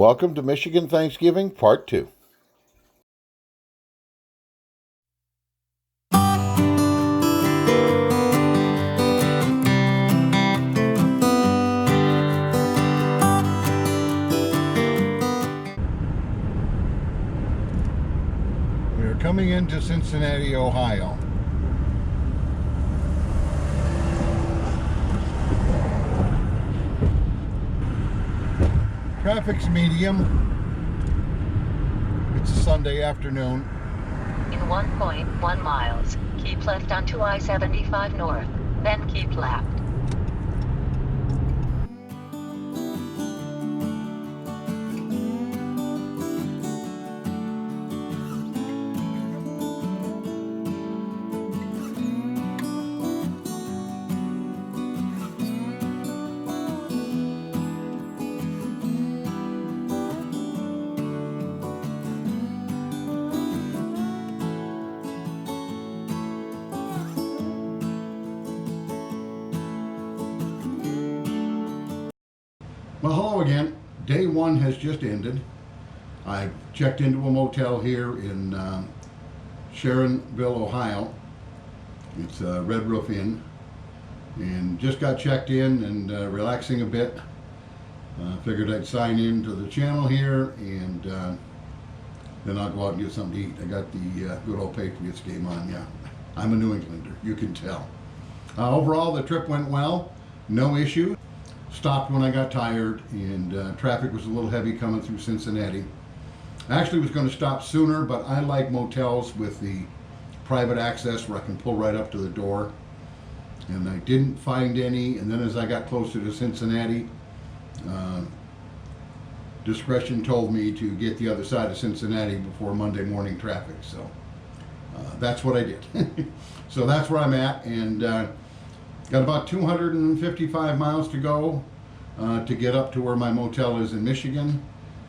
Welcome to Michigan Thanksgiving, Part 2. We are coming into Cincinnati, Ohio. Traffic's medium. It's a Sunday afternoon. In 1.1 miles, keep left onto I-75 North, then keep left. Well, hello again. Day one has just ended. I checked into a motel here in Sharonville, Ohio. It's a Red Roof Inn. And just got checked in and relaxing a bit. Figured I'd sign in to the channel here and then I'll go out and get something to eat. I got the good old Patriots game on, yeah. I'm a New Englander, you can tell. Overall, the trip went well. No issue. Stopped when I got tired, and traffic was a little heavy coming through Cincinnati. I actually was going to stop sooner, but I like motels with the private access where I can pull right up to the door. And I didn't find any, and then as I got closer to Cincinnati, discretion told me to get the other side of Cincinnati before Monday morning traffic, so that's what I did. So that's where I'm at, and got about 255 miles to go to get up to where my motel is in Michigan.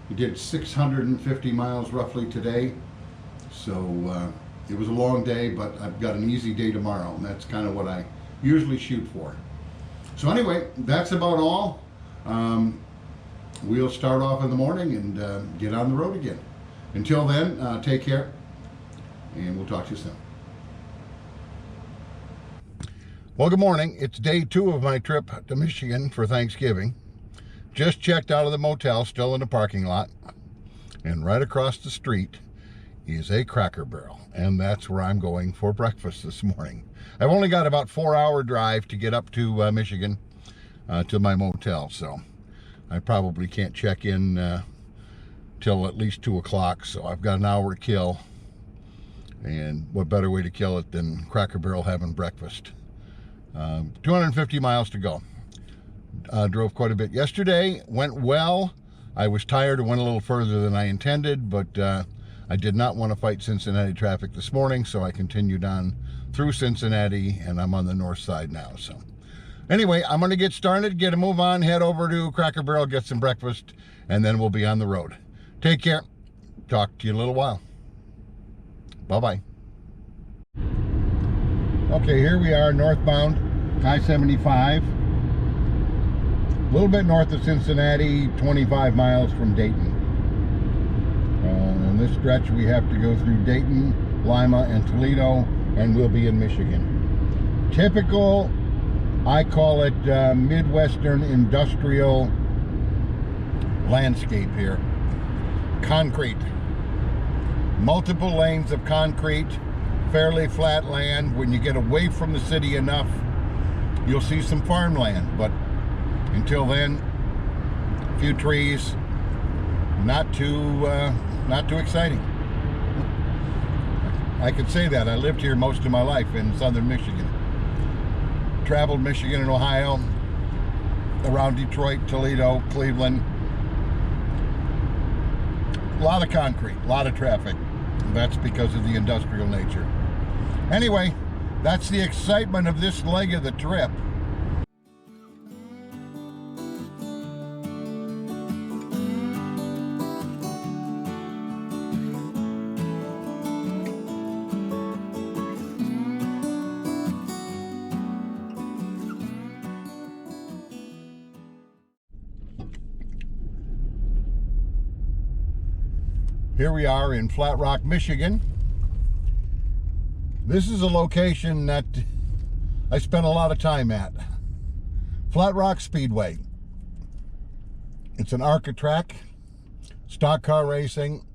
We did 650 miles roughly today. So it was a long day, but I've got an easy day tomorrow, and that's kind of what I usually shoot for. So anyway, that's about all. We'll start off in the morning and get on the road again. Until then, take care, and we'll talk to you soon. Well, good morning. It's day 2 of my trip to Michigan for Thanksgiving. Just checked out of the motel, still in the parking lot. And right across the street is a Cracker Barrel. And that's where I'm going for breakfast this morning. I've only got about 4-hour drive to get up to Michigan, to my motel. So I probably can't check in till at least 2 o'clock. So I've got an hour to kill. And what better way to kill it than Cracker Barrel having breakfast. 250 miles to go. Drove quite a bit yesterday, went well. I was tired and went a little further than I intended, but I did not want to fight Cincinnati traffic this morning, so I continued on through Cincinnati, and I'm on the north side now. So anyway, I'm going to get started, get a move on, head over to Cracker Barrel, get some breakfast, and then we'll be on the road. Take care. Talk to you in a little while. Bye-bye. Okay, here we are, northbound I-75. A little bit north of Cincinnati, 25 miles from Dayton. On this stretch, we have to go through Dayton, Lima, and Toledo, and we'll be in Michigan. Typical, I call it Midwestern industrial landscape here. Concrete. Multiple lanes of concrete. Fairly flat land. When you get away from the city enough, you'll see some farmland, but until then, a few trees. Not too exciting. I could say that. I lived here most of my life in southern Michigan. Traveled Michigan and Ohio, around Detroit, Toledo, Cleveland. A lot of concrete, a lot of traffic. That's because of the industrial nature. Anyway, that's the excitement of this leg of the trip. Here we are in Flat Rock, Michigan. This is a location that I spent a lot of time at. Flat Rock Speedway. It's an ARCA track, stock car racing.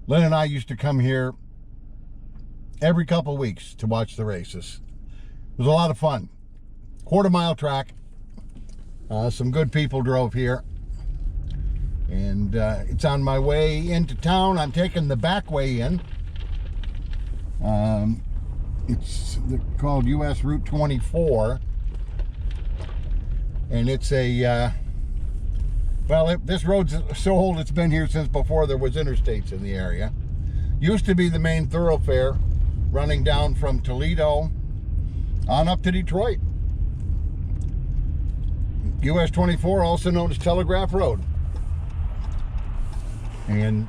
Lynn and I used to come here every couple weeks to watch the races. It was a lot of fun. Quarter-mile track. Some good people drove here. And it's on my way into town. I'm taking the back way in. It's called US Route 24. And it's a, this road's so old it's been here since before there was interstates in the area. Used to be the main thoroughfare running down from Toledo on up to Detroit. US 24, also known as Telegraph Road. And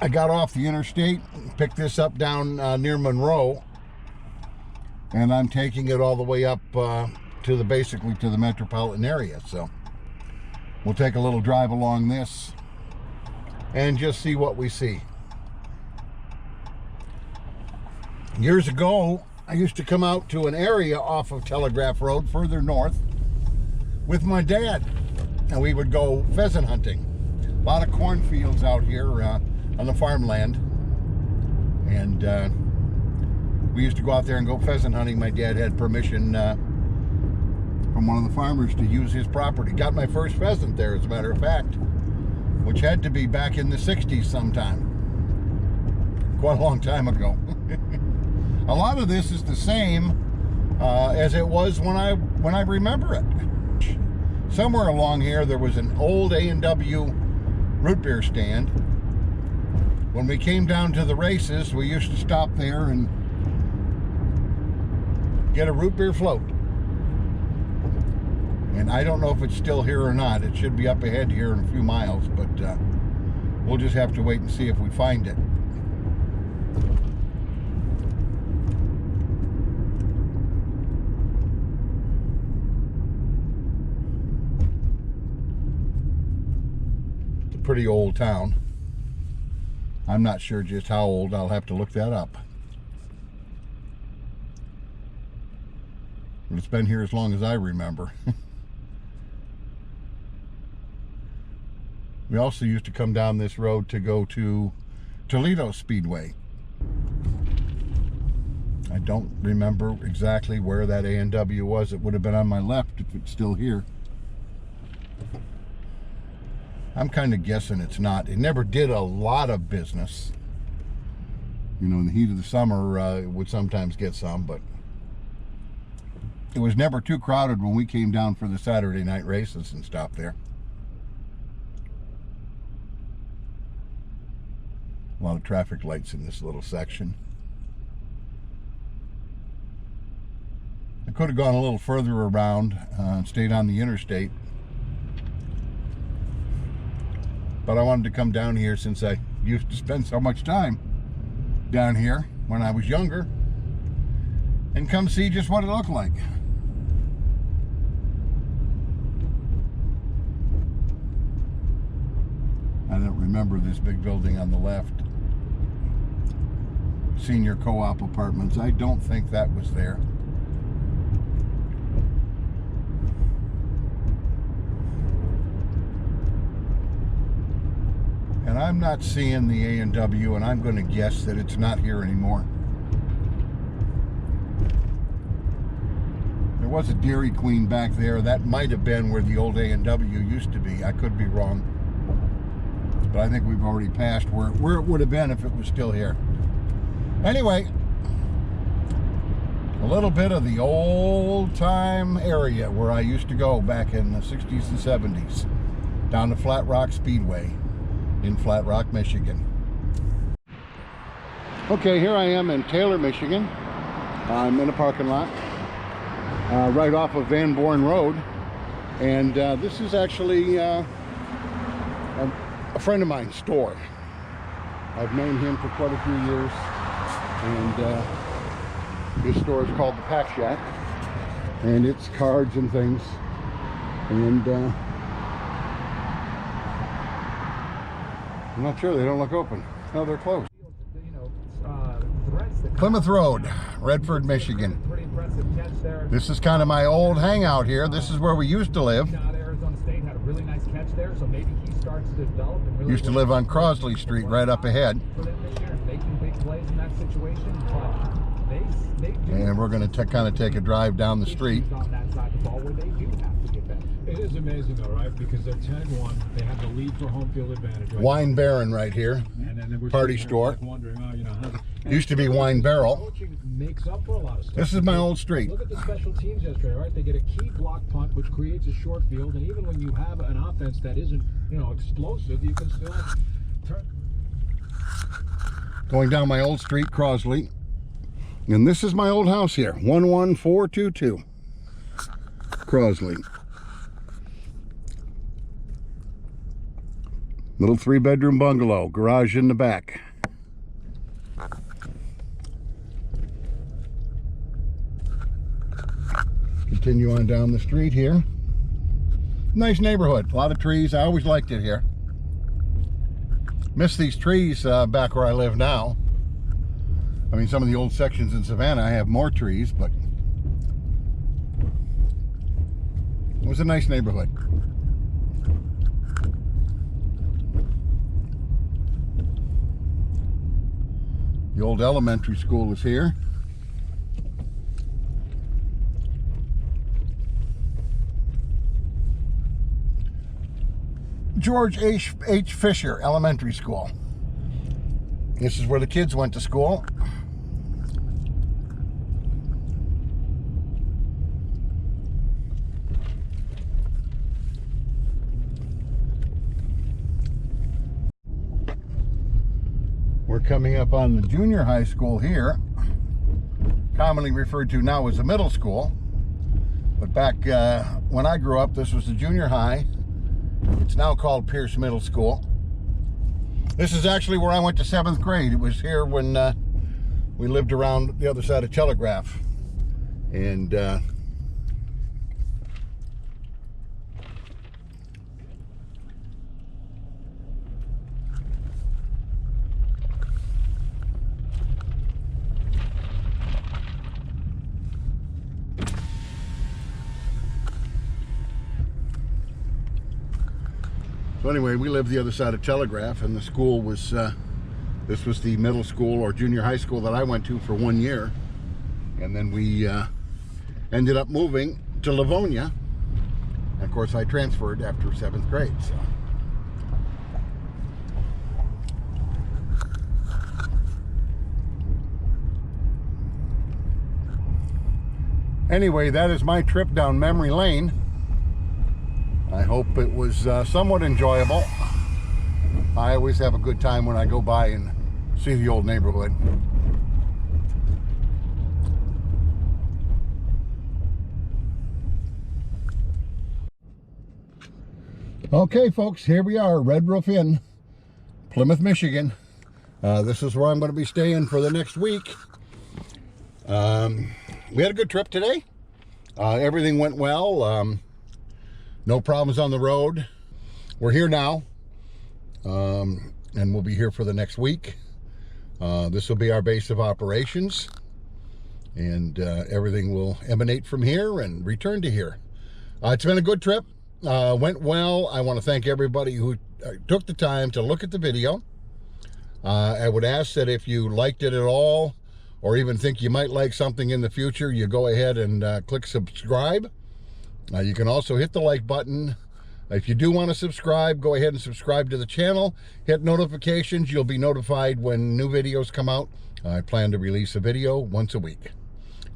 I got off the interstate, picked this up down near Monroe, and I'm taking it all the way up basically to the metropolitan area. So we'll take a little drive along this and just see what we see. Years ago, I used to come out to an area off of Telegraph Road further north with my dad, and we would go pheasant hunting. A lot of cornfields out here on the farmland, and we used to go out there and go pheasant hunting. My dad had permission from one of the farmers to use his property. Got my first pheasant there, as a matter of fact, which had to be back in the 60s sometime. Quite a long time ago. A lot of this is the same as it was when I remember it. Somewhere along here there was an old A&W root beer stand. When we came down to the races, we used to stop there and get a root beer float. And I don't know if it's still here or not. It should be up ahead here in a few miles, but we'll just have to wait and see if we find it. It's a pretty old town. I'm not sure just how old. I'll have to look that up. But it's been here as long as I remember. We also used to come down this road to go to Toledo Speedway. I don't remember exactly where that A&W was. It would have been on my left if it's still here. I'm kind of guessing it's not. It never did a lot of business. You know, in the heat of the summer, it would sometimes get some, but it was never too crowded when we came down for the Saturday night races and stopped there. A lot of traffic lights in this little section. I could have gone a little further around and stayed on the interstate. But I wanted to come down here since I used to spend so much time down here when I was younger and come see just what it looked like. I don't remember this big building on the left. Senior co-op apartments. I don't think that was there. And I'm not seeing the A&W, and I'm going to guess that it's not here anymore. There was a Dairy Queen back there. That might have been where the old A&W used to be. I could be wrong. But I think we've already passed where it would have been if it was still here. Anyway, a little bit of the old time area where I used to go back in the 60s and 70s. Down to Flat Rock Speedway in Flat Rock, Michigan. Okay, here I am in Taylor, Michigan. I'm in a parking lot right off of Van Born Road. And this is actually a friend of mine's store. I've known him for quite a few years. And his store is called the Pack Shack. And it's cards and things. And I'm not sure. They don't look open. No, they're closed. Plymouth Road, Redford, Michigan. This is kind of my old hangout here. This is where we used to live. Used to live on Crosley Street right up ahead. And we're going to kind of take a drive down the street. It is amazing though, right? Because they're 10-1. They have the lead for home field advantage. Right? Wine Baron right here. And then Party store. Like wondering, oh, you know, used to be Wine Barrel. Makes up for a lot of stuff. This is my old street. Look at the special teams yesterday, right? They get a key block punt, which creates a short field, and even when you have an offense that isn't, you know, explosive, you can still turn. Going down my old street, Crosley. And this is my old house here, 11422 Crosley. Little 3-bedroom bungalow, garage in the back. Continue on down the street here. Nice neighborhood, a lot of trees. I always liked it here. Miss these trees back where I live now. I mean, some of the old sections in Savannah, I have more trees, but it was a nice neighborhood. The old elementary school is here. George H. Fisher Elementary School. This is where the kids went to school. We're coming up on the junior high school here, commonly referred to now as the middle school. But back when I grew up, this was the junior high. It's now called Pierce Middle School. This is actually where I went to 7th grade. It was here when we lived around the other side of Telegraph. And so anyway, we lived the other side of Telegraph, and the school was, this was the middle school or junior high school that I went to for 1 year. And then we ended up moving to Livonia. And of course, I transferred after 7th grade. So. Anyway, that is my trip down memory lane. I hope it was somewhat enjoyable. I always have a good time when I go by and see the old neighborhood. Okay, folks, here we are, Red Roof Inn, Plymouth, Michigan. This is where I'm going to be staying for the next week. We had a good trip today. Everything went well. No problems on the road. We're here now, and we'll be here for the next week. This will be our base of operations, and everything will emanate from here and return to here. It's been a good trip. Went well. I want to thank everybody who took the time to look at the video. I would ask that if you liked it at all, or even think you might like something in the future, you go ahead and click subscribe. You can also hit the like button. If you do want to subscribe, go ahead and subscribe to the channel. Hit notifications. You'll be notified when new videos come out. I plan to release a video once a week,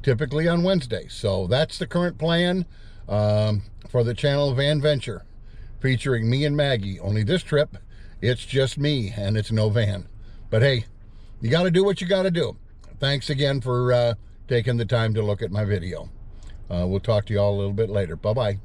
typically on Wednesday. So that's the current plan for the channel Van Venture, featuring me and Maggie. Only this trip, it's just me and it's no van. But hey, you got to do what you got to do. Thanks again for taking the time to look at my video. We'll talk to you all a little bit later. Bye-bye.